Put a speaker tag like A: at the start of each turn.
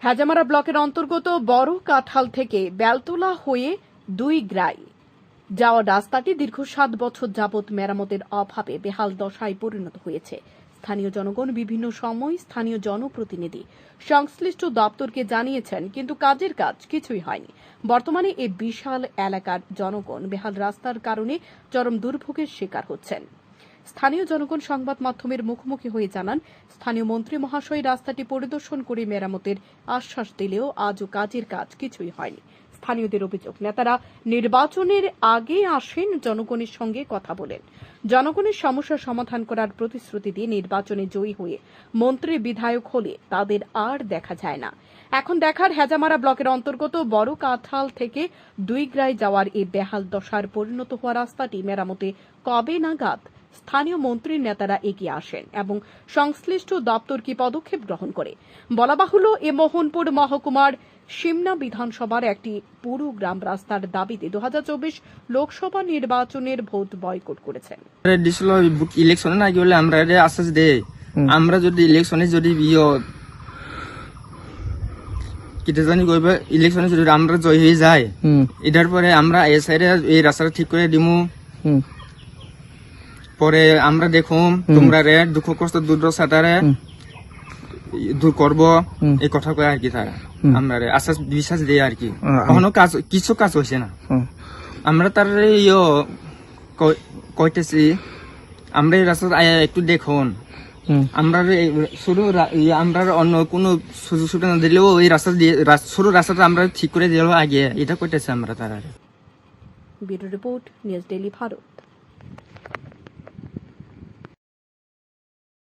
A: হাজামারা ব্লকের অন্তর্গত বড় কাঁঠাল থেকে বেলতলা হয়ে দুই গ্রাই যাওয়া রাস্তাটি দীর্ঘ 7 বছর যাবৎ মেরামতের অভাবে বেহাল দশায় পরিণত হয়েছে। স্থানীয় জনগণ বিভিন্ন সময় স্থানীয় জনপ্রতিনিধি সংশ্লিষ্ট দপ্তরকে জানিয়েছেন, কিন্তু কাজের কাজ কিছুই হয়নি। বর্তমানে এই বিশাল এলাকার জনগণ বেহাল রাস্তার কারণে চরম দুর্ভোগের শিকার হচ্ছেন। স্থানীয় জনগণ সংবাদ মাধ্যমের মুখোমুখি হয়ে জানান, স্থানীয় মন্ত্রী মহাশয় রাস্তাটি পরিদর্শন করে মেরামতের আশ্বাস দিলেও আজও কাজের কাজ কিছুই হয়নি। স্থানীয়দের অভিযোগ, নেতারা নির্বাচনের আগে আসেন, জনগণের সঙ্গে কথা বলেন, জনগণের সমস্যা সমাধান করার প্রতিশ্রুতি দিয়ে নির্বাচনে জয়ী হয়ে মন্ত্রী বিধায়ক হলে তাদের আর দেখা যায় না। এখন দেখার হেজামারা ব্লকের অন্তর্গত বড় কাঁঠাল থেকে দুইগ্রাই যাওয়ার এই বেহাল দশার পরিণত হওয়া রাস্তাটি মেরামতে কবে নাগাদ স্থানীয় মন্ত্রীর নেতারা এগিয়ে আসেন এবং সংশ্লিষ্ট দপ্তর কি পদক্ষেপ গ্রহণ করে। বলা বাহুল্য, এ মোহনপুর মহকুমার সিমনা বিধানসভার একটি পুরো গ্রাম রাস্তার দাবিতে 2024 লোকসভা নির্বাচনের ভোট বয়কট করেছেন।
B: ইলেকশনে না গেলে আমরা আশ্বাস দেই, আমরা যদি ইলেকশনে যদি ইলেকশনে যদি আমরা জয় হয়ে যায়, এটার পরে আমরা এই সাইডে এই রাস্তাটা ঠিক করে দিমু। পরে আমরা দেখুম তোমরা রে দুঃখ কষ্ট দুর্দশাটারে দূর করবো, এই কথা কয় আর কি। তারা আমরা আশ্বাস বিশ্বাস দেয় আর কি। কখনো কাজ কিছু কাজ হয়েছে না। আমরা তার কইতেছি আমরা এই রাস্তা একটু দেখুন, আমরা শুধু আমরা অন্য কোনো সুযোগ সুবিধা না দিলেও এই রাস্তা দিয়ে শুরু রাস্তাটা আমরা ঠিক করে দিলেও আগে, এটা কইতেছি আমরা তারা।
A: Bureau report, news daily Bharat.